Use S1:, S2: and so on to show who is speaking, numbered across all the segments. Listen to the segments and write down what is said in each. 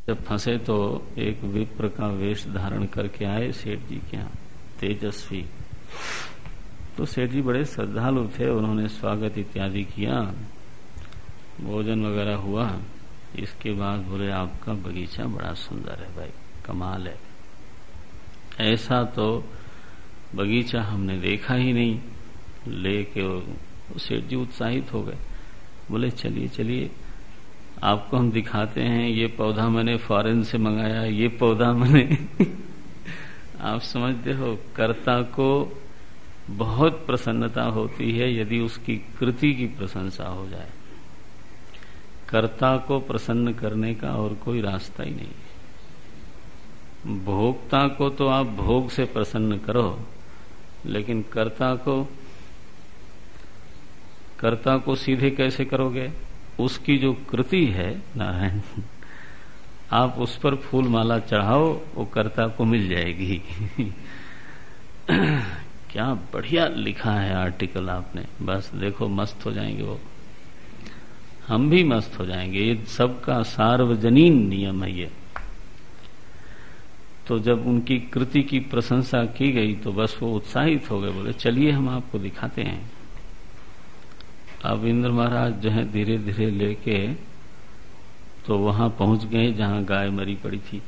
S1: जब फंसे तो एक विप्र का वेश धारण करके आए सेठ जी के यहाँ, तेजस्वी। तो सेठ जी बड़े श्रद्धालु थे, उन्होंने स्वागत इत्यादि किया, भोजन वगैरह हुआ। इसके बाद बोले आपका बगीचा बड़ा सुंदर है भाई, कमाल है, ऐसा तो बगीचा हमने देखा ही नहीं। लेके सेठ जी उत्साहित हो गए, बोले चलिए चलिए आपको हम दिखाते हैं, ये पौधा मैंने फॉरेन से मंगाया, ये पौधा मैंने आप समझते हो, कर्ता को बहुत प्रसन्नता होती है यदि उसकी कृति की प्रशंसा हो जाए। कर्ता को प्रसन्न करने का और कोई रास्ता ही नहीं है। भोक्ता को तो आप भोग से प्रसन्न करो, लेकिन कर्ता को सीधे कैसे करोगे? उसकी जो कृति है नारायण, आप उस पर फूल माला चढ़ाओ, वो कर्ता को मिल जाएगी। क्या बढ़िया लिखा है आर्टिकल आपने, बस देखो मस्त हो जाएंगे वो, हम भी मस्त हो जाएंगे। ये सबका सार्वजनीन नियम है ये। तो जब उनकी कृति की प्रशंसा की गई तो बस वो उत्साहित हो गए, बोले चलिए हम आपको दिखाते हैं। अब इंद्र महाराज जो है धीरे धीरे लेके तो वहां पहुंच गए जहां गाय मरी पड़ी थी।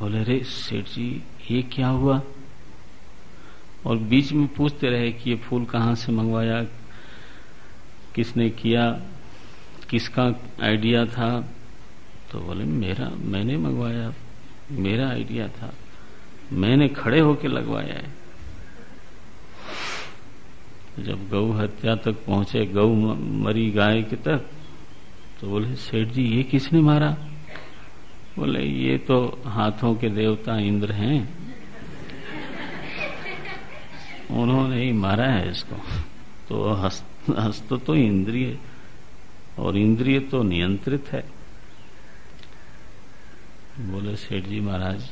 S1: बोले रे सेठ जी ये क्या हुआ? और बीच में पूछते रहे कि ये फूल कहाँ से मंगवाया, किसने किया, किसका आइडिया था? तो बोले मैंने मंगवाया, मेरा आइडिया था, मैंने खड़े होके लगवाया है। जब गौ हत्या तक पहुंचे, गौ मरी गाय के तक, तो बोले सेठ जी ये किसने मारा? बोले ये तो हाथों के देवता इंद्र हैं, उन्होंने ही मारा है इसको। तो हस्त तो इंद्रिय, और इंद्रिय तो नियंत्रित है। बोले सेठ जी महाराज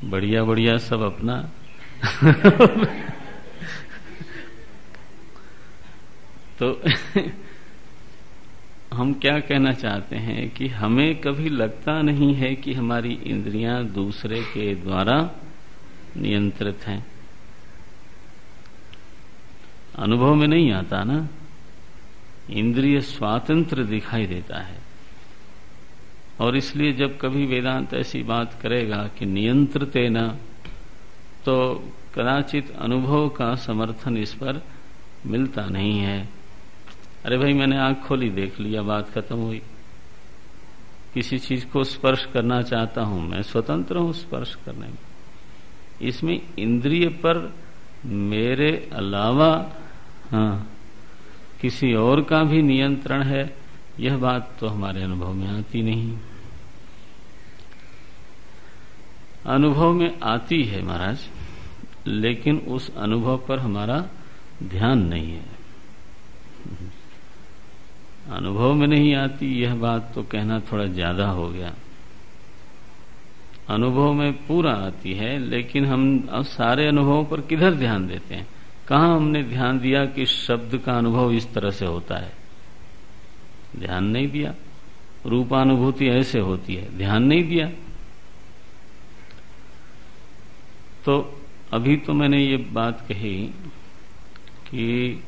S1: बढ़िया बढ़िया सब अपना। तो हम क्या कहना चाहते हैं कि हमें कभी लगता नहीं है कि हमारी इंद्रियां दूसरे के द्वारा नियंत्रित हैं। अनुभव में नहीं आता ना, इंद्रिय स्वातंत्र दिखाई देता है। और इसलिए जब कभी वेदांत ऐसी बात करेगा कि नियंत्रितेन, तो कदाचित अनुभव का समर्थन इस पर मिलता नहीं है। अरे भाई मैंने आंख खोली, देख लिया, बात खत्म हुई। किसी चीज को स्पर्श करना चाहता हूं, मैं स्वतंत्र हूं स्पर्श करने में। इसमें इंद्रिय पर मेरे अलावा किसी और का भी नियंत्रण है, यह बात तो हमारे अनुभव में आती नहीं। अनुभव में आती है महाराज, लेकिन उस अनुभव पर हमारा ध्यान नहीं है। अनुभव में नहीं आती यह बात तो कहना थोड़ा ज्यादा हो गया। अनुभव में पूरा आती है, लेकिन हम अब सारे अनुभवों पर किधर ध्यान देते हैं? कहाँ हमने ध्यान दिया कि शब्द का अनुभव इस तरह से होता है? ध्यान नहीं दिया। रूपानुभूति ऐसे होती है, ध्यान नहीं दिया। तो अभी तो मैंने ये बात कही कि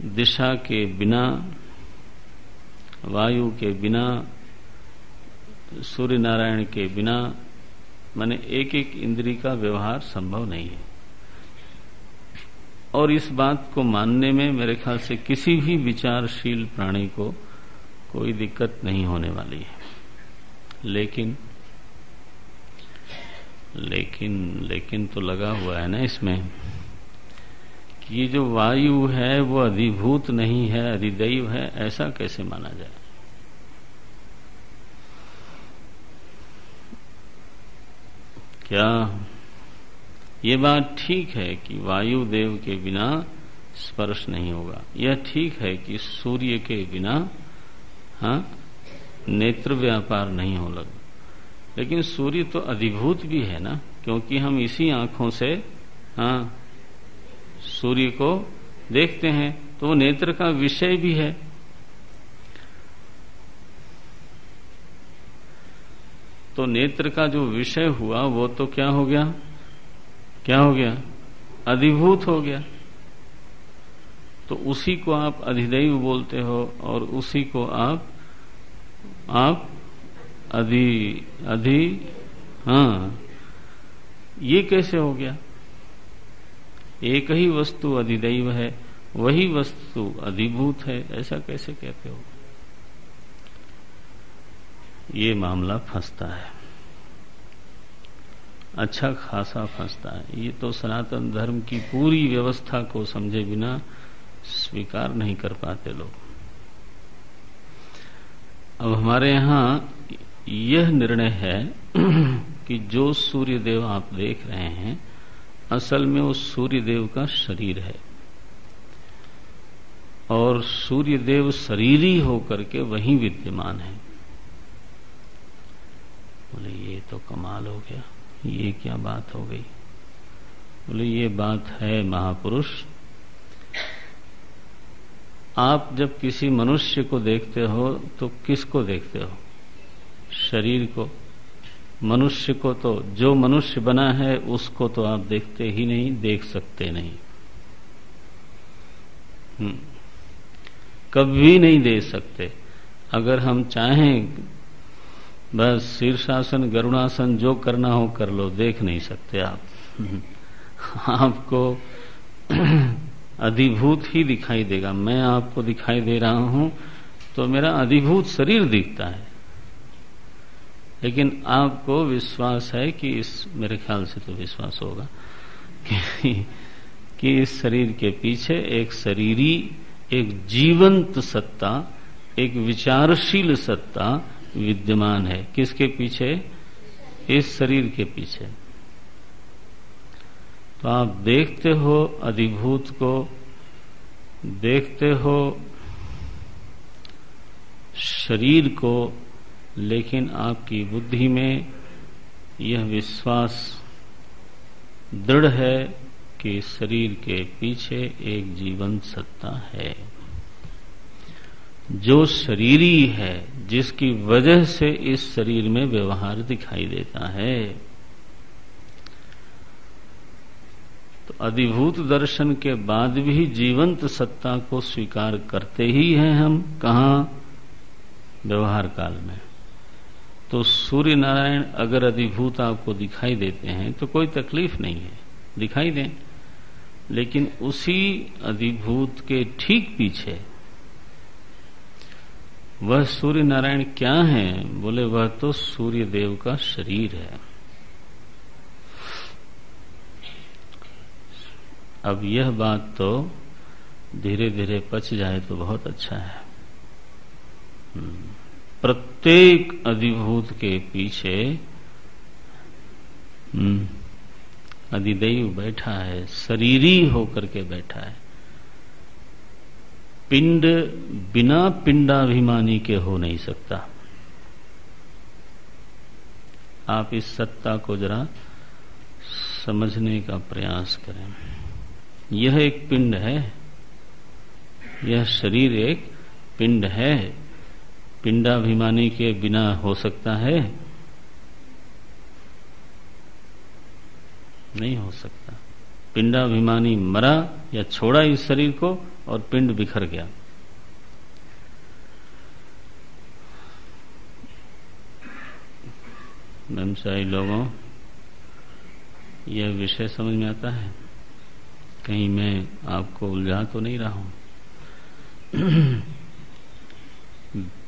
S1: दिशा के बिना, वायु के बिना, सूर्य नारायण के बिना, माने एक एक इंद्री का व्यवहार संभव नहीं है। और इस बात को मानने में मेरे ख्याल से किसी भी विचारशील प्राणी को कोई दिक्कत नहीं होने वाली है। लेकिन तो लगा हुआ है ना इसमें कि ये जो वायु है वो अधिभूत नहीं है, अधिदैव है, ऐसा कैसे माना जाए? क्या ये बात ठीक है कि वायु देव के बिना स्पर्श नहीं होगा? यह ठीक है कि सूर्य के बिना नेत्र व्यापार नहीं हो लगा? लेकिन सूर्य तो अधिभूत भी है ना, क्योंकि हम इसी आंखों से सूर्य को देखते हैं, तो वो नेत्र का विषय भी है। तो नेत्र का जो विषय हुआ वो तो क्या हो गया, क्या हो गया, अधिभूत हो गया। तो उसी को आप अधिदैव बोलते हो और उसी को आप हाँ, ये कैसे हो गया? एक ही वस्तु अधिदैव है, वही वस्तु अधिभूत है, ऐसा कैसे कहते हो? ये मामला फंसता है, अच्छा खासा फंसता है। ये तो सनातन धर्म की पूरी व्यवस्था को समझे बिना स्वीकार नहीं कर पाते लोग। अब हमारे यहाँ यह निर्णय है कि जो सूर्य देव आप देख रहे हैं असल में उस सूर्य देव का शरीर है और सूर्य देव शरीरी होकर के वहीं विद्यमान है। बोले ये तो कमाल हो गया, ये क्या बात हो गई? बोले ये बात है महापुरुष, आप जब किसी मनुष्य को देखते हो तो किसको देखते हो? शरीर को। मनुष्य को तो जो मनुष्य बना है उसको तो आप देखते ही नहीं, देख सकते नहीं, कभी नहीं देख सकते। अगर हम चाहें बस शीर्षासन गरुड़ासन जो करना हो कर लो, देख नहीं सकते आप। आपको अधिभूत ही दिखाई देगा। मैं आपको दिखाई दे रहा हूं तो मेरा अधिभूत शरीर दिखता है, लेकिन आपको विश्वास है कि मेरे ख्याल से तो विश्वास होगा कि इस शरीर के पीछे एक शरीरी, एक जीवंत सत्ता, एक विचारशील सत्ता विद्यमान है। किसके पीछे? इस शरीर के पीछे। तो आप देखते हो अधिभूत को, देखते हो शरीर को, लेकिन आपकी बुद्धि में यह विश्वास दृढ़ है कि शरीर के पीछे एक जीवंत सत्ता है जो शरीरी है, जिसकी वजह से इस शरीर में व्यवहार दिखाई देता है। तो अधिभूत दर्शन के बाद भी जीवंत सत्ता को स्वीकार करते ही हैं हम। कहाँ? व्यवहार काल में। तो सूर्य नारायण अगर अधिभूत आपको दिखाई देते हैं तो कोई तकलीफ नहीं है, दिखाई दें, लेकिन उसी अधिभूत के ठीक पीछे वह सूर्य नारायण क्या है? बोले वह तो सूर्य देव का शरीर है। अब यह बात तो धीरे धीरे पच जाए तो बहुत अच्छा है। प्रत्येक अधिभूत के पीछे अधिदैव बैठा है, शरीरी होकर के बैठा है। पिंड बिना पिंडाभिमानी के हो नहीं सकता। आप इस सत्ता को जरा समझने का प्रयास करें। यह एक पिंड है, यह शरीर एक पिंड है। पिंडाभिमानी के बिना हो सकता है? नहीं हो सकता। पिंडाभिमानी मरा या छोड़ा इस शरीर को और पिंड बिखर गया। ब्रह्मचारी लोगों, यह विषय समझ में आता है? कहीं मैं आपको उलझा तो नहीं रहा हूं?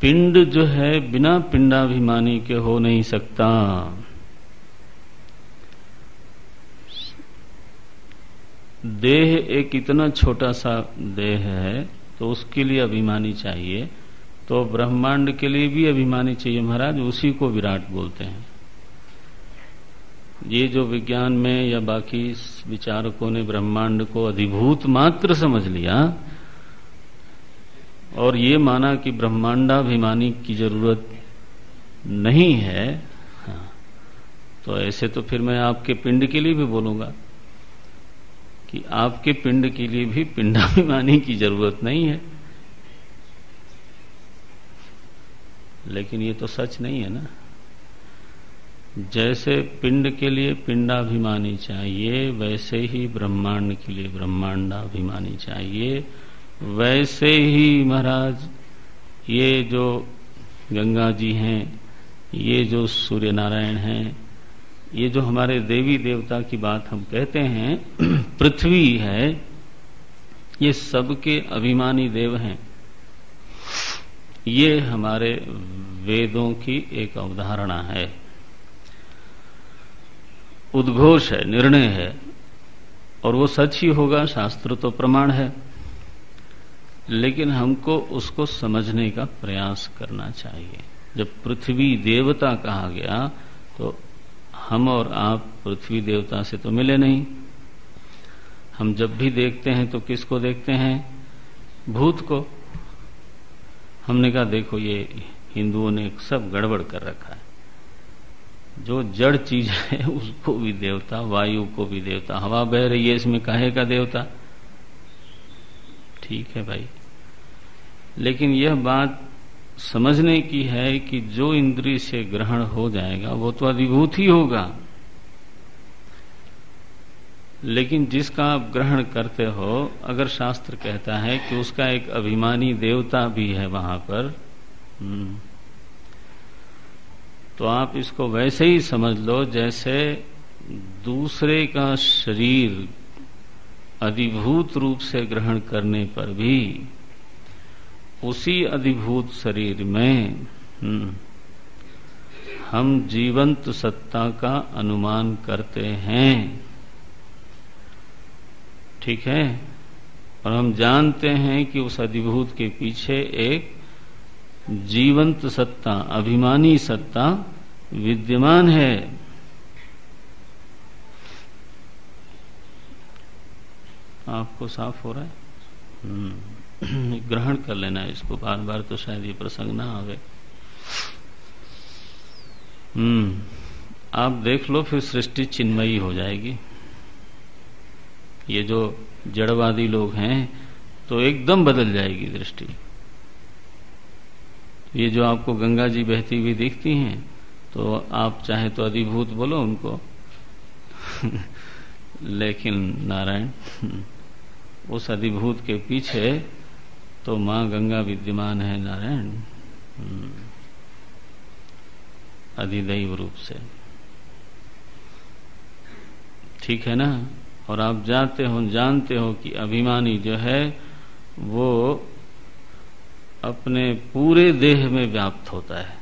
S1: पिंड जो है बिना पिंडाभिमानी के हो नहीं सकता। देह एक इतना छोटा सा देह है तो उसके लिए अभिमानी चाहिए, तो ब्रह्मांड के लिए भी अभिमानी चाहिए महाराज, उसी को विराट बोलते हैं। ये जो विज्ञान में या बाकी विचारकों ने ब्रह्मांड को अधिभूत मात्र समझ लिया और ये माना कि ब्रह्मांडाभिमानी की जरूरत नहीं है, हाँ, तो ऐसे तो फिर मैं आपके पिंड के लिए भी बोलूंगा कि आपके पिंड के लिए भी पिंडाभिमानी की जरूरत नहीं है। लेकिन ये तो सच नहीं है ना। जैसे पिंड के लिए पिंडाभिमानी चाहिए, वैसे ही ब्रह्मांड के लिए ब्रह्मांडाभिमानी चाहिए। वैसे ही महाराज ये जो गंगा जी हैं, ये जो सूर्य नारायण हैं, ये जो हमारे देवी देवता की बात हम कहते हैं, पृथ्वी है, ये सबके अभिमानी देव हैं। ये हमारे वेदों की एक अवधारणा है, उद्घोष है, निर्णय है, और वो सच ही होगा, शास्त्र तो प्रमाण है। लेकिन हमको उसको समझने का प्रयास करना चाहिए। जब पृथ्वी देवता कहा गया तो हम और आप पृथ्वी देवता से तो मिले नहीं। हम जब भी देखते हैं तो किसको देखते हैं? भूत को। हमने कहा देखो ये हिंदुओं ने सब गड़बड़ कर रखा है, जो जड़ चीज है उसको भी देवता, वायु को भी देवता, हवा बह रही है इसमें काहे का देवता? ठीक है भाई, लेकिन यह बात समझने की है कि जो इंद्रिय से ग्रहण हो जाएगा वो तो अधिभूत ही होगा, लेकिन जिसका आप ग्रहण करते हो, अगर शास्त्र कहता है कि उसका एक अभिमानी देवता भी है वहां पर, तो आप इसको वैसे ही समझ लो जैसे दूसरे का शरीर अधिभूत रूप से ग्रहण करने पर भी उसी अधिभूत शरीर में हम जीवंत सत्ता का अनुमान करते हैं। ठीक है, और हम जानते हैं कि उस अधिभूत के पीछे एक जीवंत सत्ता, अभिमानी सत्ता विद्यमान है। आपको साफ हो रहा है? ग्रहण कर लेना इसको, बार बार तो शायद ये प्रसंग ना आवे। आप देख लो, फिर सृष्टि चिन्मयी हो जाएगी। ये जो जड़वादी लोग हैं तो एकदम बदल जाएगी दृष्टि। ये जो आपको गंगा जी बहती हुई दिखती हैं, तो आप चाहे तो अधिभूत बोलो उनको लेकिन नारायण, उस अधिभूत के पीछे तो मां गंगा विद्यमान है नारायण, अधिदैव रूप से। ठीक है ना? और आप जानते हो कि अभिमानी जो है वो अपने पूरे देह में व्याप्त होता है।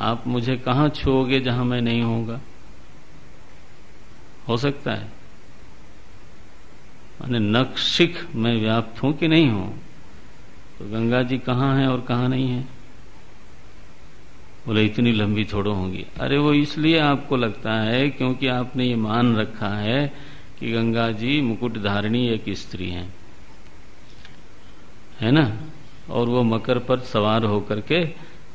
S1: आप मुझे कहां छुओगे जहां मैं नहीं होऊंगा? हो सकता है? माने नखशिख मैं व्याप्त हूं कि नहीं हूं? तो गंगा जी कहां है और कहां नहीं है? बोले इतनी लंबी थोड़ो होंगी। अरे वो इसलिए आपको लगता है क्योंकि आपने ये मान रखा है कि गंगा जी मुकुट धारिणी एक स्त्री हैं, है ना, और वो मकर पर सवार होकर के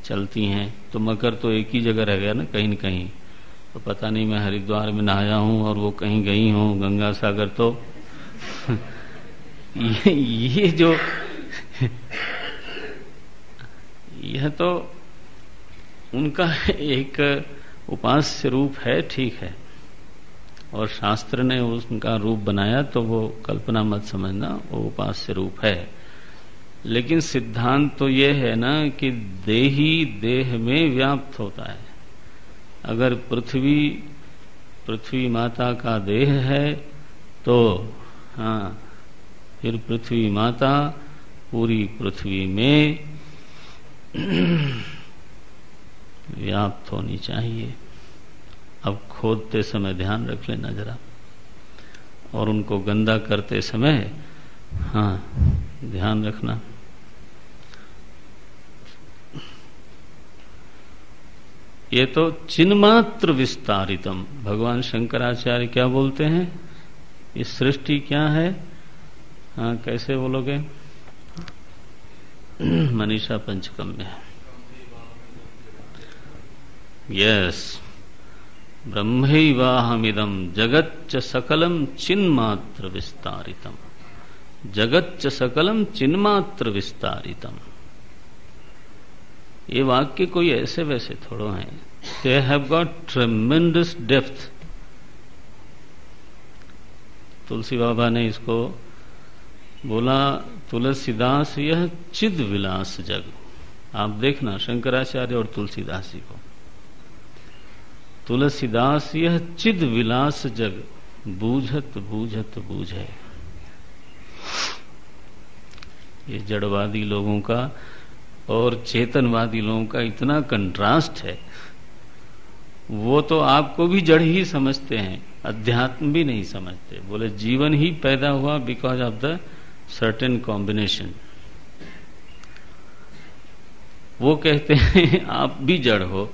S1: चलती हैं। तो मकर तो एक ही जगह रह गया ना, कहीं न कहीं। तो पता नहीं, मैं हरिद्वार में नहाया हूं और वो कहीं गई हूं गंगा सागर, तो ये जो यह तो उनका एक उपास्य रूप है। ठीक है, और शास्त्र ने उनका रूप बनाया तो वो कल्पना मत समझना, वो उपास्य रूप है। लेकिन सिद्धांत तो ये है ना कि देही देह में व्याप्त होता है। अगर पृथ्वी माता का देह है तो हाँ, फिर पृथ्वी माता पूरी पृथ्वी में व्याप्त होनी चाहिए। अब खोदते समय ध्यान रख लेना जरा, और उनको गंदा करते समय हाँ ध्यान रखना। ये तो चिन्मात्र विस्तारितम, भगवान शंकराचार्य क्या बोलते हैं? इस सृष्टि क्या है? हाँ, कैसे बोलोगे? मनीषा पंचकम में। यस, ब्रह्मैवाहमिदं जगच्च सकलम चिन्मात्र विस्तारितम, जगच्च सकलम चिन्मात्र विस्तारितम। ये वाक्य कोई ऐसे वैसे थोड़ो हैं, they have got tremendous depth. Tulsi Baba ने इसको बोला, तुलसीदास यह चिद विलास जग। आप देखना शंकराचार्य और तुलसीदास जी को, तुलसीदास यह चिद विलास जग, बूझत बूझत बूझे। ये जड़वादी लोगों का और चेतनवादी लोगों का इतना कंट्रास्ट है। वो तो आपको भी जड़ ही समझते हैं, अध्यात्म भी नहीं समझते। बोले जीवन ही पैदा हुआ because of the certain combination. वो कहते हैं आप भी जड़ हो,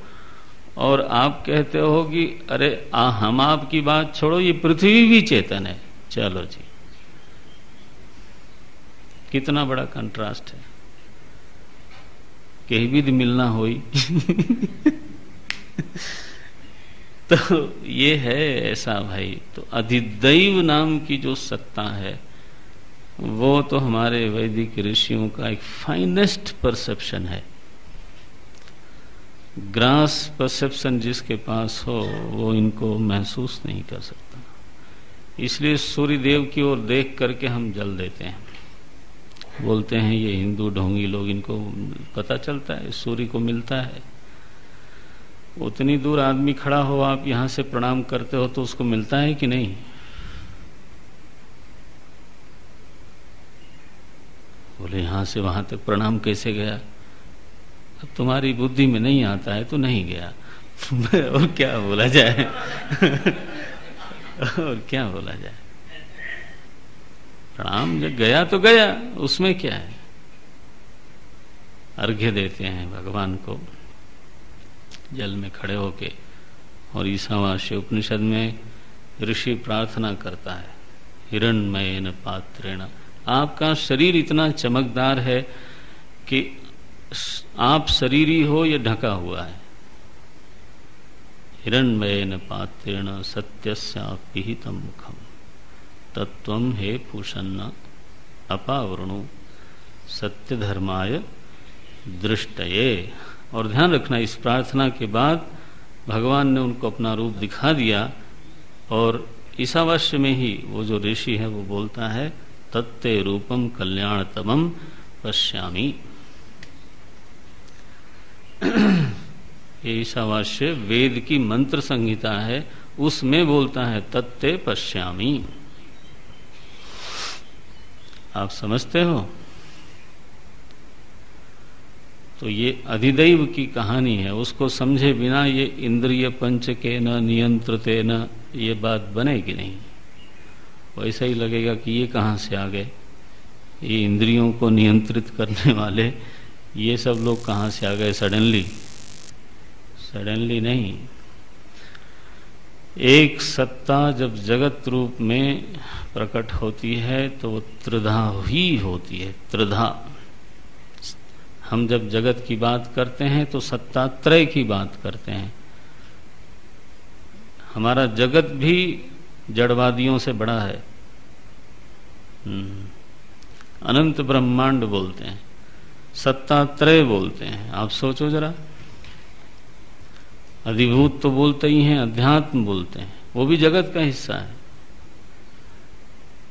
S1: और आप कहते हो कि अरे हम आपकी बात छोड़ो, ये पृथ्वी भी चेतन है। चलो जी, कितना बड़ा कंट्रास्ट है। कहीं भी मिलना होई तो ये है ऐसा भाई। तो अधिदैव नाम की जो सत्ता है वो तो हमारे वैदिक ऋषियों का एक फाइनेस्ट परसेप्शन है। ग्रास परसेप्शन जिसके पास हो वो इनको महसूस नहीं कर सकता। इसलिए सूर्य देव की ओर देख करके हम जल देते हैं। बोलते हैं ये हिंदू ढोंगी लोग, इनको पता चलता है सूर्य को मिलता है। उतनी दूर आदमी खड़ा हो, आप यहां से प्रणाम करते हो तो उसको मिलता है कि नहीं? बोले यहां से वहां तक प्रणाम कैसे गया? अब तुम्हारी बुद्धि में नहीं आता है तो नहीं गया। और क्या बोला जाए और क्या बोला जाए। प्रणाम जब गया तो गया, उसमें क्या है। अर्घ्य देते हैं भगवान को जल में खड़े होके, और ईशावास्य उपनिषद में ऋषि प्रार्थना करता है, हिरण्मयेन पात्रेण। आपका शरीर इतना चमकदार है कि आप शरीरी हो या ढका हुआ है। हिरण्मयेन पात्रेण सत्यस्यापिहितं मुखम तत्वं हे पूषन्न अपावृणु सत्य धर्माय दृष्टये। और ध्यान रखना, इस प्रार्थना के बाद भगवान ने उनको अपना रूप दिखा दिया, और ईशावास्य में ही वो जो ऋषि है वो बोलता है, तत्ते रूपम कल्याणतमम पश्यामि। ये ईशावास्य वेद की मंत्र संहिता है, उसमें बोलता है तत्ते पश्यामि। आप समझते हो? तो ये अधिदैव की कहानी है, उसको समझे बिना ये इंद्रिय पंच के न नियंत्रते न, ये बात बनेगी नहीं। वैसा ही लगेगा कि ये कहाँ से आ गए, ये इंद्रियों को नियंत्रित करने वाले ये सब लोग कहाँ से आ गए सडनली। सडनली नहीं। एक सत्ता जब जगत रूप में प्रकट होती है तो वो त्रिधा ही होती है, त्रिधा। हम जब जगत की बात करते हैं तो सत्ता त्रय की बात करते हैं। हमारा जगत भी जड़वादियों से बड़ा है। अनंत ब्रह्मांड बोलते हैं, सत्ता त्रय बोलते हैं। आप सोचो जरा, अधिभूत तो बोलते ही हैं, अध्यात्म बोलते हैं, वो भी जगत का हिस्सा है।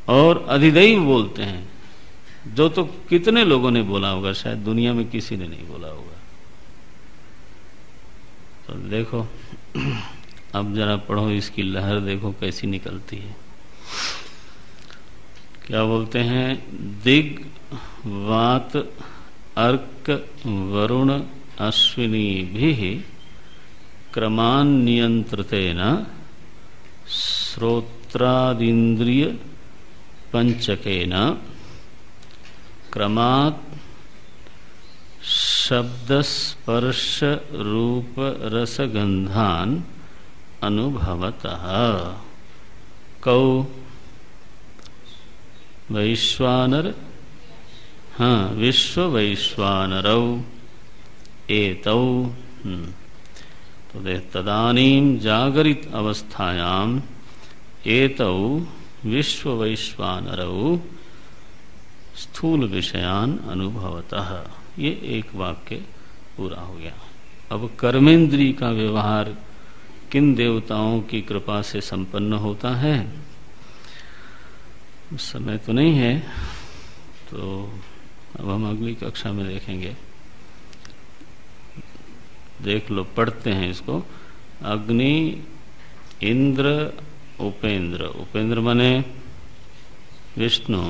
S1: और अधिदैव बोलते हैं, जो तो कितने लोगों ने बोला होगा, शायद दुनिया में किसी ने नहीं बोला होगा। तो देखो, अब जरा पढ़ो, इसकी लहर देखो कैसी निकलती है। क्या बोलते हैं? दिग वात अर्क वरुण अश्विनी भी क्रमान नियंत्रितेन श्रोत्रादिन्द्रिय पंचकेन क्रमात् शब्द स्पर्श रूप रसगंधान अनुभवतः। कौ वैश्वानर, हाँ, विश्व वैश्वानरौ एतौ। तो तदानीं जागरित अवस्थायाम एतौ विश्व वैश्वानरौ स्थूल विषयान अनुभवतः। ये एक वाक्य पूरा हो गया। अब कर्मेंद्री का व्यवहार किन देवताओं की कृपा से संपन्न होता है, समय तो नहीं है, तो अब हम अगली कक्षा में देखेंगे। देख लो, पढ़ते हैं इसको। अग्नि, इंद्र, उपेंद्र। उपेंद्र माने विष्णु।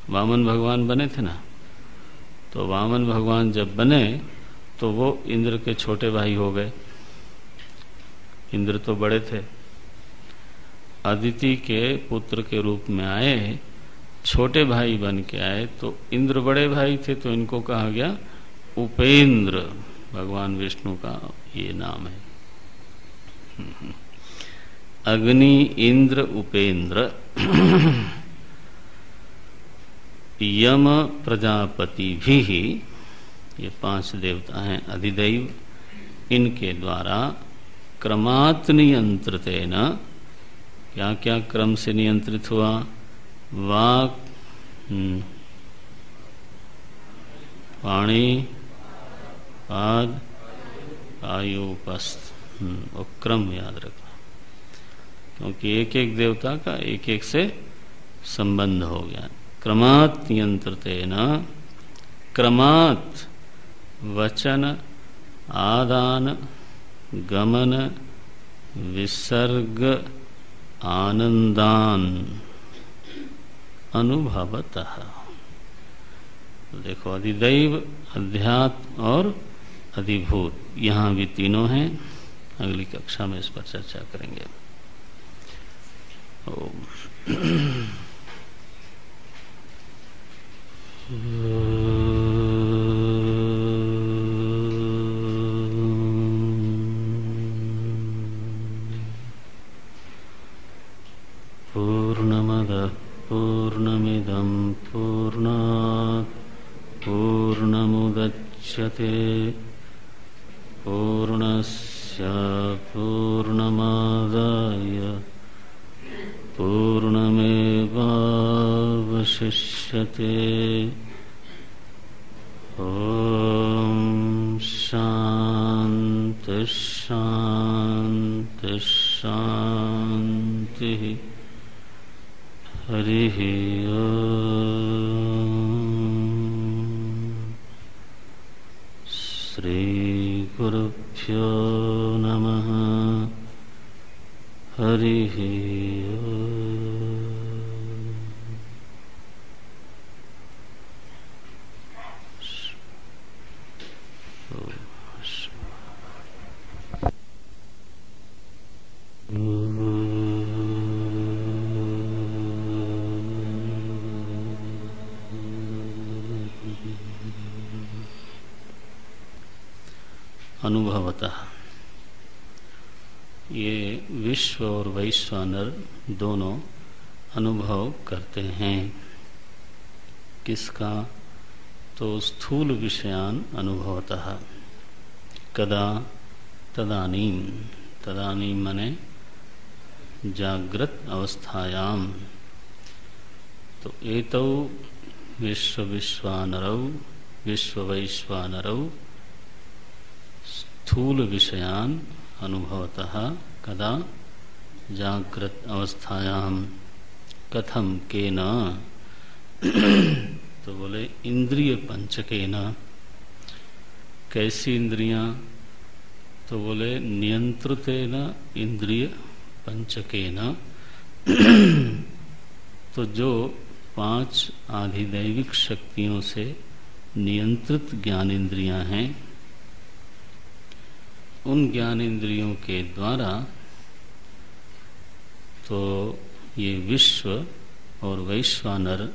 S1: वामन भगवान बने थे ना, तो वामन भगवान जब बने तो वो इंद्र के छोटे भाई हो गए। इंद्र तो बड़े थे, अदिति के पुत्र के रूप में आए, छोटे भाई बन के आए, तो इंद्र बड़े भाई थे, तो इनको कहा गया उपेंद्र। भगवान विष्णु का ये नाम है। अग्नि, इंद्र, उपेंद्र। यम, प्रजापति भी, ये 5 देवता हैं अधिदैव। इनके द्वारा क्रमात् नियंत्रितेन, क्या क्या क्रम से नियंत्रित हुआ? वाक्, पाणी, पाद, आयुपस्थ। और क्रम याद रखना, क्योंकि एक एक देवता का एक एक से संबंध हो गया। क्रमात् नियंत्रितेन, क्रमात् वचन, आदान, गमन, विसर्ग, आनंदान अनुभवतः। देखो, अधिदैव, अध्यात्म और अधिभूत, यहाँ भी तीनों हैं। अगली कक्षा में इस पर चर्चा करेंगे। ओम। पूर्णमदः पूर्णमिदं पूर्णात् पूर्णमुदच्यते पूर्णस्य पूर्णमादाय पूर्णमेवावशिष्यते। ॐ शान्ति शान्ति शान्तिः। हरिः ओम्। श्रीगुरुभ्यो नमः। हरिः अनुभवतः। ये विश्व और वैश्वानर दोनों अनुभव करते हैं। किसका? तो स्थूल विषयान अनुभवतः। कदा? तदानीम। तदानीम मने जागृत अवस्थायाम। तो एतौ विश्व विश्वानरौ विश्व वैश्वानरौ स्थूल विषयान अनुभवतः। कदा? जागृत अवस्थायाम। कथम केन? तो बोले इंद्रिय पंचकेन। कैसी इंद्रियां? तो बोले नियंत्रितेन इंद्रिय पंचकेन। तो जो 5 आधिदैविक शक्तियों से नियंत्रित ज्ञानेंद्रियां हैं, उन ज्ञानेंद्रियों के द्वारा तो ये विश्व और वैश्वानर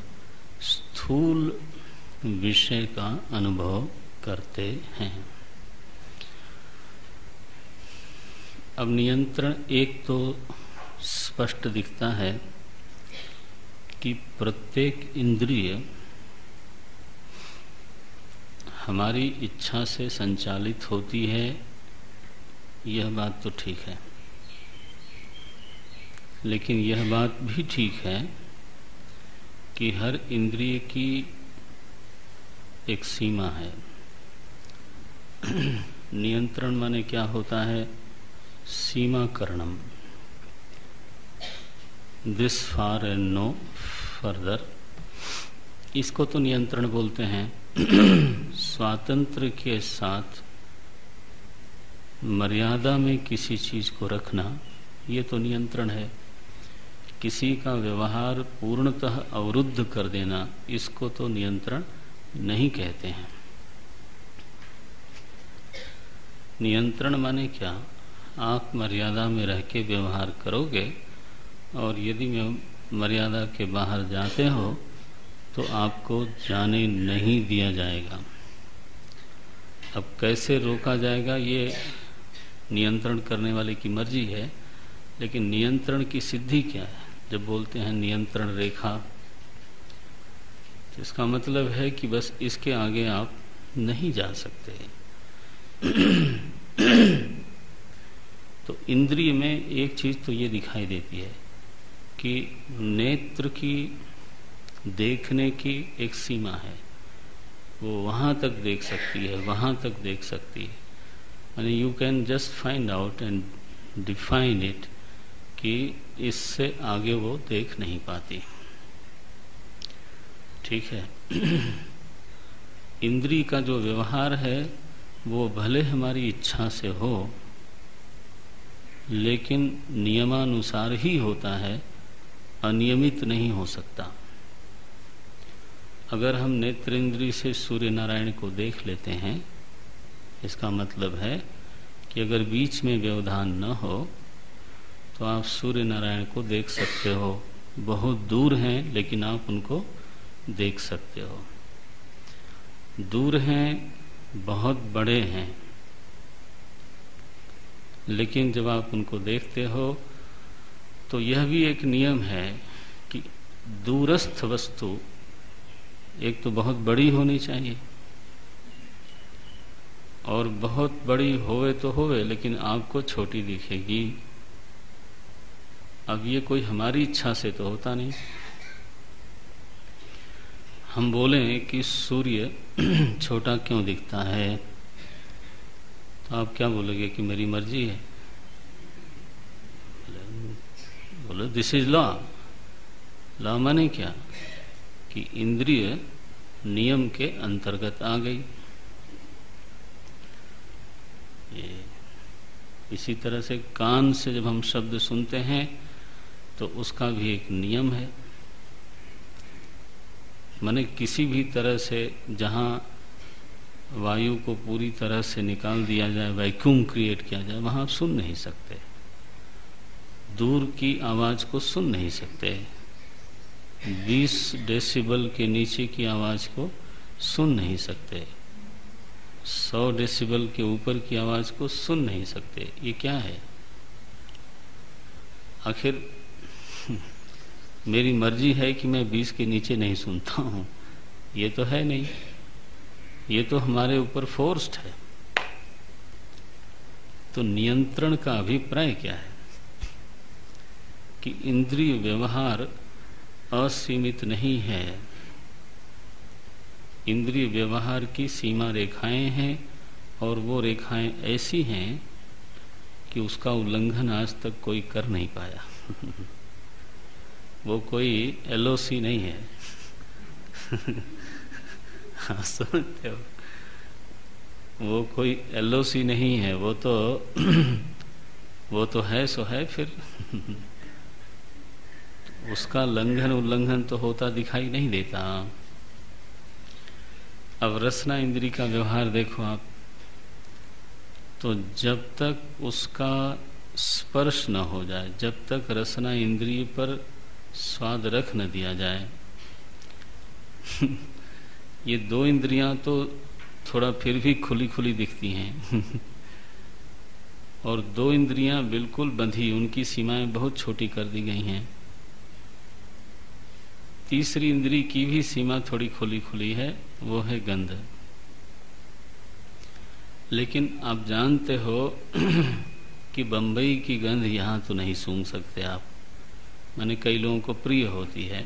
S1: स्थूल विषय का अनुभव करते हैं। अब नियंत्रण एक तो स्पष्ट दिखता है कि प्रत्येक इंद्रिय हमारी इच्छा से संचालित होती है, यह बात तो ठीक है। लेकिन यह बात भी ठीक है कि हर इंद्रिय की एक सीमा है, नियंत्रण माने क्या होता है? सीमाकरणम, this far and no further, इसको तो नियंत्रण बोलते हैं। स्वातंत्र के साथ मर्यादा में किसी चीज को रखना, ये तो नियंत्रण है। किसी का व्यवहार पूर्णतः अवरुद्ध कर देना, इसको तो नियंत्रण नहीं कहते हैं। नियंत्रण माने क्या? आप मर्यादा में रह के व्यवहार करोगे और यदि मर्यादा के बाहर जाते हो तो आपको जाने नहीं दिया जाएगा। अब कैसे रोका जाएगा, ये नियंत्रण करने वाले की मर्जी है। लेकिन नियंत्रण की सिद्धि क्या है? जब बोलते हैं नियंत्रण रेखा, तो इसका मतलब है कि बस इसके आगे आप नहीं जा सकते। तो इंद्रिय में एक चीज तो ये दिखाई देती है कि नेत्र की देखने की एक सीमा है, वो वहां तक देख सकती है, वहां तक देख सकती है। यानी you can just find out and define it कि इससे आगे वो देख नहीं पाती। ठीक है। इंद्रिय का जो व्यवहार है वो भले हमारी इच्छा से हो, लेकिन नियमानुसार ही होता है, अनियमित नहीं हो सकता। अगर हम नेत्रेंद्रिय से सूर्य नारायण को देख लेते हैं, इसका मतलब है कि अगर बीच में व्यवधान न हो तो आप सूर्य नारायण को देख सकते हो। बहुत दूर हैं लेकिन आप उनको देख सकते हो। दूर हैं, बहुत बड़े हैं, लेकिन जब आप उनको देखते हो तो यह भी एक नियम है कि दूरस्थ वस्तु एक तो बहुत बड़ी होनी चाहिए, और बहुत बड़ी होवे तो होवे लेकिन आपको छोटी दिखेगी। अब ये कोई हमारी इच्छा से तो होता नहीं। हम बोलें कि सूर्य छोटा क्यों दिखता है, तो आप क्या बोलोगे कि मेरी मर्जी है? बोलो दिस इज लॉ। लॉ माने क्या? कि इंद्रिय नियम के अंतर्गत आ गई। इसी तरह से कान से जब हम शब्द सुनते हैं तो उसका भी एक नियम है। माने किसी भी तरह से जहां वायु को पूरी तरह से निकाल दिया जाए, वैक्यूम क्रिएट किया जाए, वहां आप सुन नहीं सकते। दूर की आवाज को सुन नहीं सकते। 20 डेसिबल के नीचे की आवाज को सुन नहीं सकते। 100 डेसिबल के ऊपर की आवाज को सुन नहीं सकते। ये क्या है? आखिर मेरी मर्जी है कि मैं 20 के नीचे नहीं सुनता हूं, ये तो है नहीं। ये तो हमारे ऊपर फोर्स्ड है। तो नियंत्रण का अभिप्राय क्या है? कि इंद्रिय व्यवहार असीमित नहीं है। इंद्रिय व्यवहार की सीमा रेखाएं हैं, और वो रेखाएं ऐसी हैं कि उसका उल्लंघन आज तक कोई कर नहीं पाया। वो कोई एलओसी नहीं है। हाँ, समझते हो? वो कोई एलओसी नहीं है। वो तो है सो है। फिर उसका लंघन उल्लंघन तो होता दिखाई नहीं देता। अब रसना इंद्री का व्यवहार देखो आप, तो जब तक उसका स्पर्श न हो जाए, जब तक रसना इंद्रिय पर स्वाद रख न दिया जाए, ये दो इंद्रियां तो थोड़ा फिर भी खुली खुली दिखती हैं। और दो इंद्रियां बिल्कुल बंधी, उनकी सीमाएं बहुत छोटी कर दी गई हैं। तीसरी इंद्री की भी सीमा थोड़ी खुली खुली है, वो है गंध। लेकिन आप जानते हो कि बंबई की गंध यहां तो नहीं सूंघ सकते आप। माने कई लोगों को प्रिय होती है।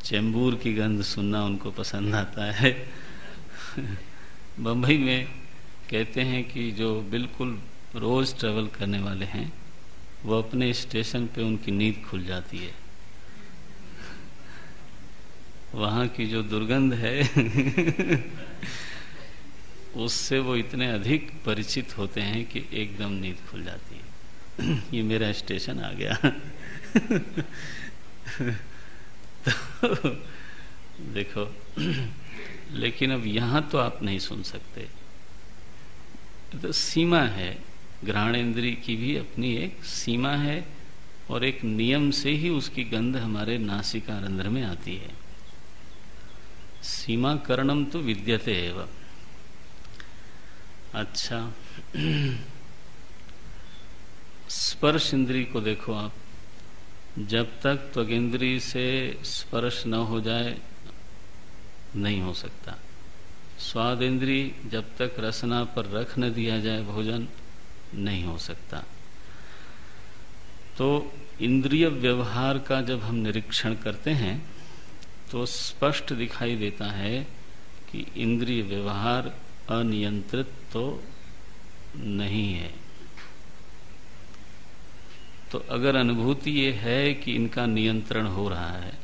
S1: चेंबूर की गंध सुनना उनको पसंद आता है। बम्बई में कहते हैं कि जो बिल्कुल रोज ट्रेवल करने वाले हैं वो अपने स्टेशन पे उनकी नींद खुल जाती है। वहाँ की जो दुर्गंध है उससे वो इतने अधिक परिचित होते हैं कि एकदम नींद खुल जाती है। ये मेरा स्टेशन आ गया। तो देखो, लेकिन अब यहाँ तो आप नहीं सुन सकते, तो सीमा है। घ्राणेन्द्रिय की भी अपनी एक सीमा है और एक नियम से ही उसकी गंध हमारे नासिका रंध्र में आती है। सीमा करणम तो विद्यते एव। अच्छा, स्पर्श इंद्रिय को देखो आप, जब तक त्वगिंद्रिय से स्पर्श न हो जाए नहीं हो सकता। स्वाद इंद्रिय जब तक रसना पर रख न दिया जाए भोजन नहीं हो सकता। तो इंद्रिय व्यवहार का जब हम निरीक्षण करते हैं तो स्पष्ट दिखाई देता है कि इंद्रिय व्यवहार अनियंत्रित तो नहीं है। तो अगर अनुभूति ये है कि इनका नियंत्रण हो रहा है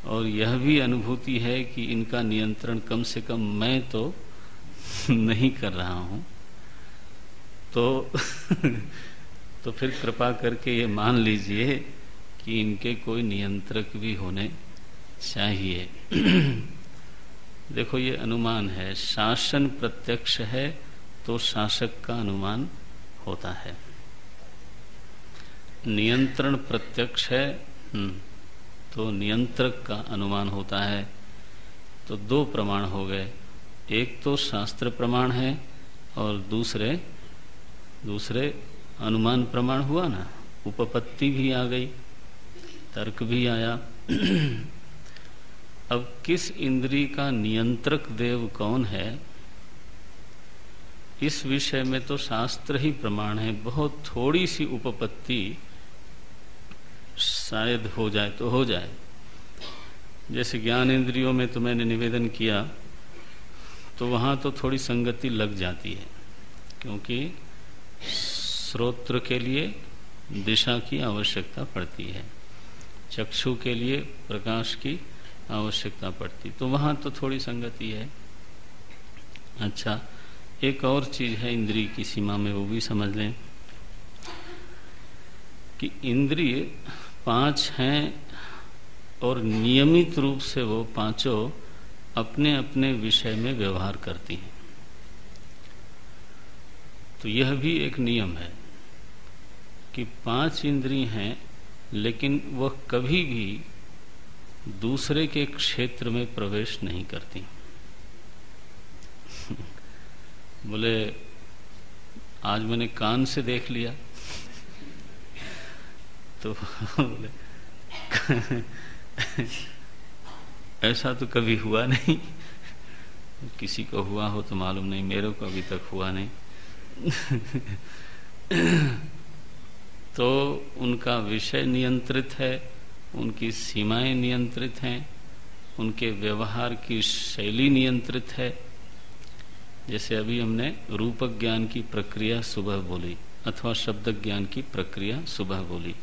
S1: और यह भी अनुभूति है कि इनका नियंत्रण कम से कम मैं तो नहीं कर रहा हूं, तो फिर कृपा करके ये मान लीजिए कि इनके कोई नियंत्रक भी होने चाहिए। देखो, ये अनुमान है। शासन प्रत्यक्ष है तो शासक का अनुमान होता है। नियंत्रण प्रत्यक्ष है तो नियंत्रक का अनुमान होता है। तो दो प्रमाण हो गए, एक तो शास्त्र प्रमाण है और दूसरे अनुमान प्रमाण हुआ ना। उपपत्ति भी आ गई, तर्क भी आया। अब किस इंद्रिय का नियंत्रक देव कौन है, इस विषय में तो शास्त्र ही प्रमाण है। बहुत थोड़ी सी उपपत्ति शायद हो जाए तो हो जाए। जैसे ज्ञान इंद्रियों में तो मैंने निवेदन किया, तो वहां तो थोड़ी संगति लग जाती है, क्योंकि श्रोत्र के लिए दिशा की आवश्यकता पड़ती है, चक्षु के लिए प्रकाश की आवश्यकता पड़ती, तो वहां तो थोड़ी संगति है। अच्छा, एक और चीज है इंद्रिय की सीमा में, वो भी समझ लें कि इंद्रिय 5 हैं और नियमित रूप से वो पांचों अपने अपने विषय में व्यवहार करती हैं। तो यह भी एक नियम है कि 5 इंद्रिय हैं, लेकिन वह कभी भी दूसरे के क्षेत्र में प्रवेश नहीं करती। बोले आज मैंने कान से देख लिया, तो बोले ऐसा तो कभी हुआ नहीं। किसी को हुआ हो तो मालूम नहीं, मेरे को अभी तक हुआ नहीं। तो उनका विषय नियंत्रित है, उनकी सीमाएं नियंत्रित हैं, उनके व्यवहार की शैली नियंत्रित है। जैसे अभी हमने रूप ज्ञान की प्रक्रिया सुबह बोली अथवा शब्द ज्ञान की प्रक्रिया सुबह बोली,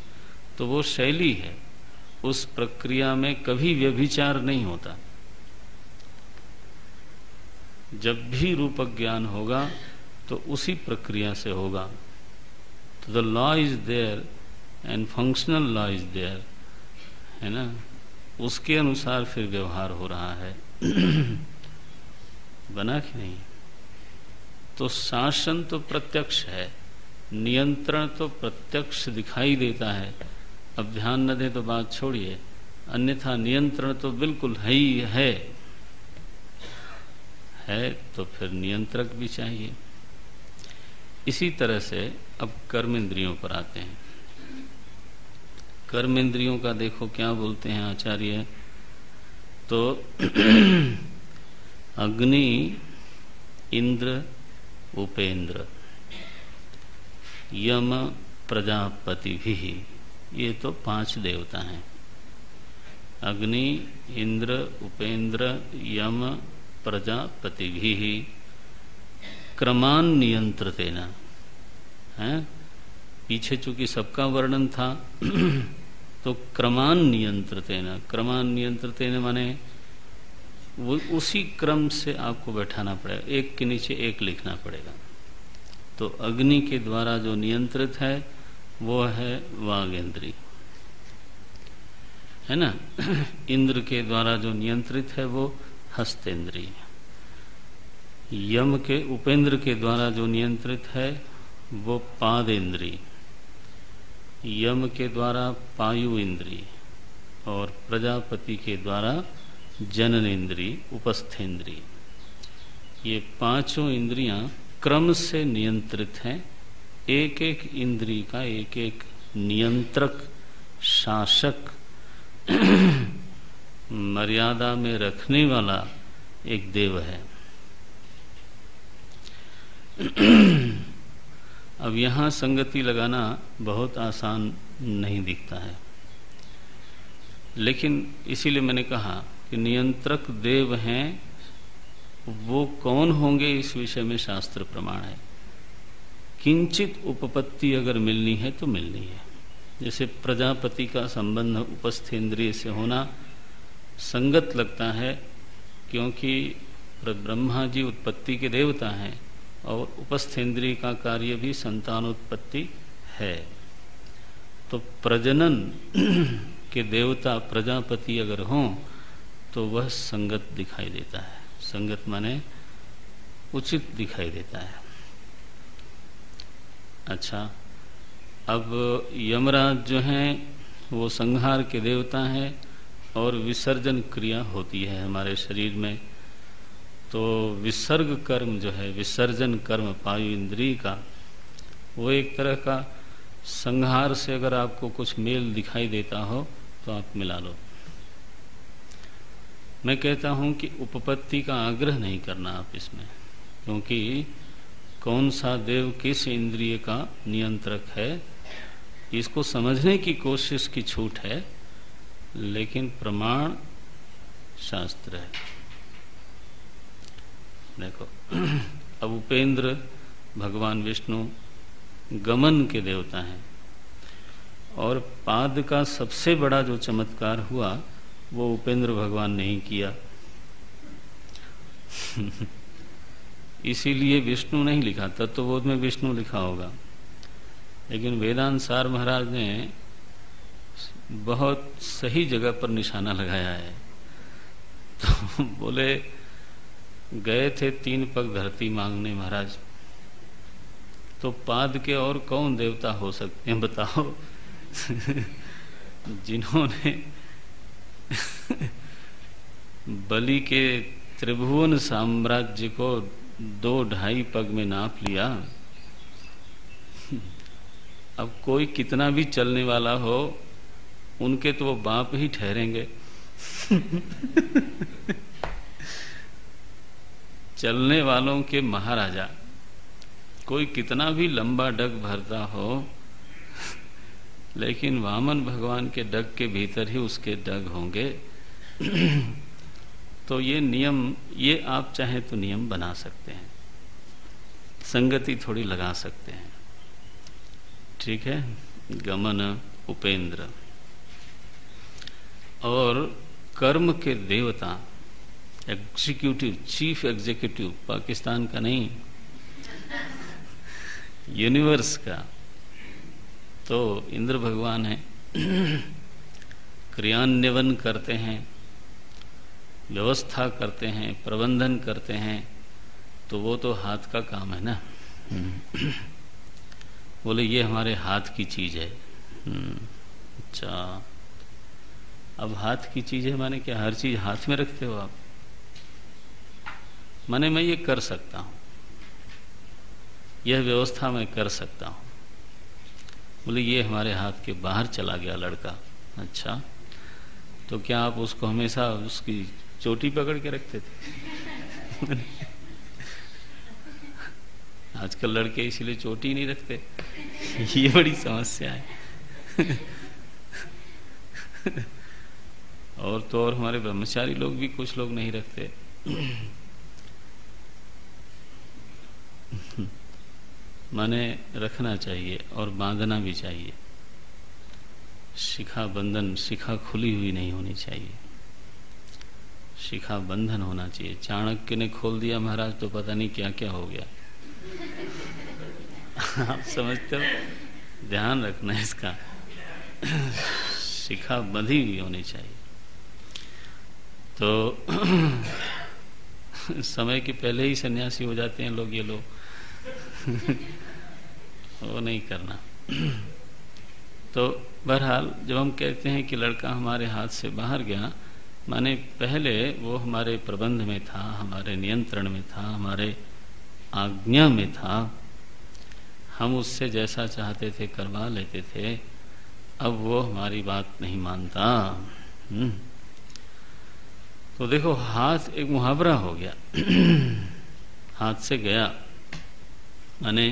S1: तो वो शैली है। उस प्रक्रिया में कभी व्यभिचार नहीं होता। जब भी रूप ज्ञान होगा तो उसी प्रक्रिया से होगा। तो the law is there and functional law is there, है ना, उसके अनुसार फिर व्यवहार हो रहा है। बना कि नहीं? तो शासन तो प्रत्यक्ष है, नियंत्रण तो प्रत्यक्ष दिखाई देता है। अब ध्यान न दे तो बात छोड़िए, अन्यथा नियंत्रण तो बिल्कुल है ही है तो फिर नियंत्रक भी चाहिए। इसी तरह से अब कर्म इंद्रियों पर आते हैं। कर्म इंद्रियों का देखो क्या बोलते हैं आचार्य। तो अग्नि, इंद्र, उपेंद्र, यम, प्रजापति भी, ये तो 5 देवता हैं। अग्नि, इंद्र, उपेंद्र, यम, प्रजापतिभिः क्रमान नियंत्रतेन। है पीछे चूंकि सबका वर्णन था तो क्रमान नियंत्रतेन, क्रमान नियंत्रतेन माने वो उसी क्रम से आपको बैठाना पड़ेगा, एक के नीचे एक लिखना पड़ेगा। तो अग्नि के द्वारा जो नियंत्रित है वो है वागेंद्री, है ना। इंद्र के द्वारा जो नियंत्रित है वो हस्तेंद्री। यम के उपेंद्र के द्वारा जो नियंत्रित है वो पादेंद्री। यम के द्वारा पायु इंद्री और प्रजापति के द्वारा जननेन्द्री, उपस्थेंद्री। ये पांचों इंद्रियां क्रम से नियंत्रित हैं। एक एक इंद्री का एक एक नियंत्रक, शासक, मर्यादा में रखने वाला एक देव है। अब यहां संगति लगाना बहुत आसान नहीं दिखता है, लेकिन इसीलिए मैंने कहा कि नियंत्रक देव हैं, वो कौन होंगे इस विषय में शास्त्र प्रमाण है। किंचित उपपत्ति अगर मिलनी है तो मिलनी है। जैसे प्रजापति का संबंध उपस्थेंद्रिय से होना संगत लगता है, क्योंकि ब्रह्मा जी उत्पत्ति के देवता हैं और उपस्थेंद्रिय का कार्य भी संतानोत्पत्ति है। तो प्रजनन के देवता प्रजापति अगर हों तो वह संगत दिखाई देता है। संगत माने उचित दिखाई देता है। अच्छा, अब यमराज जो हैं वो संहार के देवता हैं और विसर्जन क्रिया होती है हमारे शरीर में। तो विसर्ग कर्म जो है, विसर्जन कर्म पायु इंद्रिय का, वो एक तरह का संहार से अगर आपको कुछ मेल दिखाई देता हो तो आप मिला लो। मैं कहता हूं कि उपपत्ति का आग्रह नहीं करना आप इसमें, क्योंकि कौन सा देव किस इंद्रिय का नियंत्रक है इसको समझने की कोशिश की छूट है, लेकिन प्रमाण शास्त्र है। देखो, अब उपेंद्र भगवान विष्णु गमन के देवता हैं और पाद का सबसे बड़ा जो चमत्कार हुआ वो उपेंद्र भगवान ने ही किया। इसीलिए विष्णु नहीं लिखा, तत्वबोध में विष्णु लिखा होगा, लेकिन वेदांत सार महाराज ने बहुत सही जगह पर निशाना लगाया है। तो बोले, गए थे 3 पग धरती मांगने महाराज, तो पाद के और कौन देवता हो सकते हैं बताओ। जिन्होंने बलि के त्रिभुवन साम्राज्य को 2-2.5 पग में नाप लिया। अब कोई कितना भी चलने वाला हो, उनके तो वो बाप ही ठहरेंगे। चलने वालों के महाराजा, कोई कितना भी लंबा डग भरता हो, लेकिन वामन भगवान के डग के भीतर ही उसके डग होंगे। तो ये नियम, ये आप चाहें तो नियम बना सकते हैं, संगति थोड़ी लगा सकते हैं। ठीक है, गमन उपेंद्र और कर्म के देवता एग्जीक्यूटिव, चीफ एग्जीक्यूटिव, पाकिस्तान का नहीं, यूनिवर्स का, तो इंद्र भगवान है। क्रियान्वयन करते हैं, व्यवस्था करते हैं, प्रबंधन करते हैं, तो वो तो हाथ का काम है ना। बोले ये हमारे हाथ की चीज है। अच्छा, अब हाथ की चीज है माने क्या हर चीज हाथ में रखते हो आप? माने मैं ये कर सकता हूं, यह व्यवस्था मैं कर सकता हूं। बोले ये हमारे हाथ के बाहर चला गया लड़का। अच्छा, तो क्या आप उसको हमेशा उसकी चोटी पकड़ के रखते थे? आजकल लड़के इसीलिए चोटी नहीं रखते, ये बड़ी समस्या है। और तो और हमारे ब्रह्मचारी लोग भी कुछ लोग नहीं रखते। माने रखना चाहिए और बांधना भी चाहिए। शिखा बंधन, शिखा खुली हुई नहीं होनी चाहिए, शिखा बंधन होना चाहिए। चाणक्य ने खोल दिया महाराज तो पता नहीं क्या क्या हो गया। आप समझते हो, ध्यान रखना है इसका। शिखा बंधी हुई होनी चाहिए। तो समय के पहले ही सन्यासी हो जाते हैं लोग, ये लोग। वो नहीं करना। तो बहरहाल जब हम कहते हैं कि लड़का हमारे हाथ से बाहर गया, माने पहले वो हमारे प्रबंध में था, हमारे नियंत्रण में था, हमारे आज्ञा में था, हम उससे जैसा चाहते थे करवा लेते थे। अब वो हमारी बात नहीं मानता। तो देखो, हाथ एक मुहावरा हो गया। हाथ से गया माने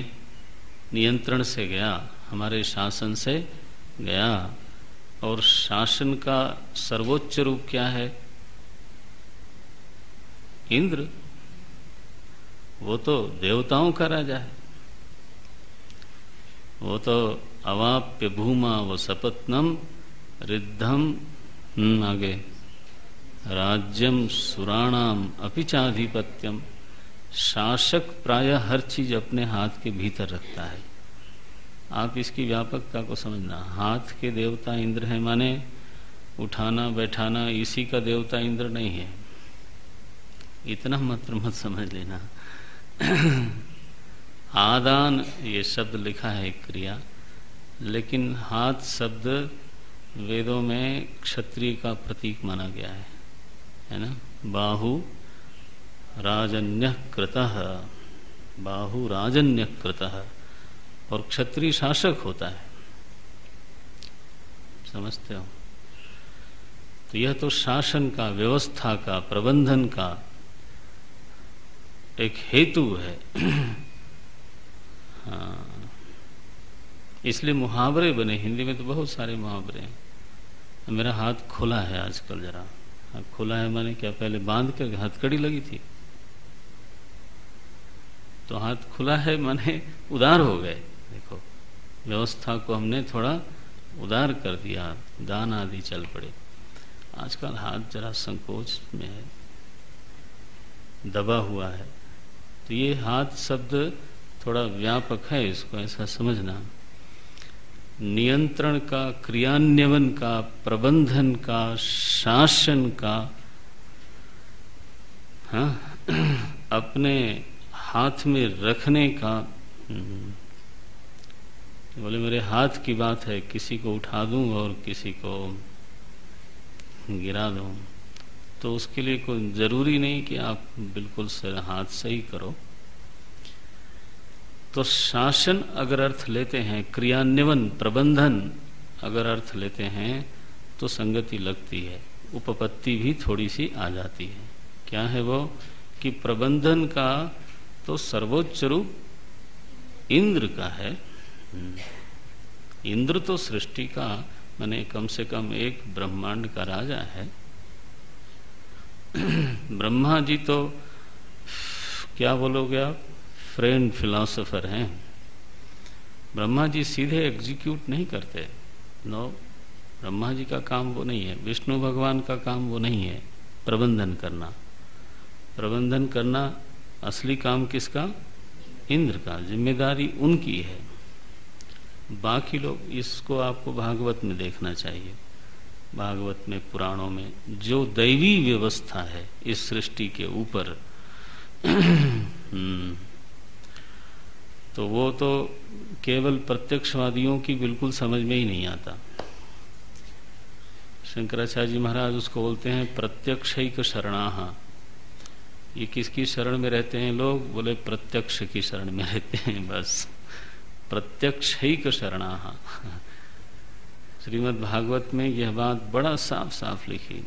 S1: नियंत्रण से गया, हमारे शासन से गया। और शासन का सर्वोच्च रूप क्या है? इंद्र। वो तो देवताओं का राजा है। वो तो अवाप्य भूमा वो सपत्नम रिद्धम आगे राज्यम सुराणाम अपिचाधिपत्यम। शासक प्रायः हर चीज अपने हाथ के भीतर रखता है। आप इसकी व्यापकता को समझना। हाथ के देवता इंद्र है, माने उठाना बैठाना इसी का देवता इंद्र नहीं है, इतना मात्र मत समझ लेना। आदान ये शब्द लिखा है क्रिया, लेकिन हाथ शब्द वेदों में क्षत्रिय का प्रतीक माना गया है ना। बाहु राजन्य कृतः, बाहु राजन्य कृतः, और क्षत्रिय शासक होता है, समझते हो। तो यह तो शासन का, व्यवस्था का, प्रबंधन का एक हेतु है। हाँ, इसलिए मुहावरे बने। हिंदी में तो बहुत सारे मुहावरे हैं। मेरा हाथ खुला है आजकल, जरा हाथ खुला है माने क्या? पहले बांध कर हथकड़ी लगी थी, तो हाथ खुला है माने उदार हो गए। देखो, व्यवस्था को हमने थोड़ा उदार कर दिया, दान आदि चल पड़े। आजकल हाथ जरा संकोच में है, दबा हुआ है। तो ये हाथ शब्द थोड़ा व्यापक है, इसको ऐसा समझना। नियंत्रण का, क्रियान्वयन का, प्रबंधन का, शासन का, हाँ, अपने हाथ में रखने का। बोले मेरे हाथ की बात है, किसी को उठा दूं और किसी को गिरा दूं, तो उसके लिए कोई जरूरी नहीं कि आप बिल्कुल हाथ से ही करो। तो शासन अगर अर्थ लेते हैं, क्रियान्वयन प्रबंधन अगर अर्थ लेते हैं, तो संगति लगती है, उपपत्ति भी थोड़ी सी आ जाती है। क्या है वो? कि प्रबंधन का तो सर्वोच्च रूप इंद्र का है। इंद्र तो सृष्टि का, माने कम से कम एक ब्रह्मांड का राजा है। ब्रह्मा जी तो क्या बोलोगे आप, फ्रेंड फिलोसोफर हैं। ब्रह्मा जी सीधे एग्जीक्यूट नहीं करते। नो, ब्रह्मा जी का काम वो नहीं है। विष्णु भगवान का काम वो नहीं है प्रबंधन करना। प्रबंधन करना असली काम किसका? इंद्र का। जिम्मेदारी उनकी है। बाकी लोग, इसको आपको भागवत में देखना चाहिए। भागवत में, पुराणों में जो दैवी व्यवस्था है इस सृष्टि के ऊपर, तो वो तो केवल प्रत्यक्षवादियों की बिल्कुल समझ में ही नहीं आता। शंकराचार्य जी महाराज उसको बोलते हैं प्रत्यक्षैक शरणाः। ये किसकी शरण में रहते हैं लोग? बोले प्रत्यक्ष की शरण में रहते हैं, बस। प्रत्यक्षैक शरणाः। श्रीमद् भागवत में यह बात बड़ा साफ साफ लिखी।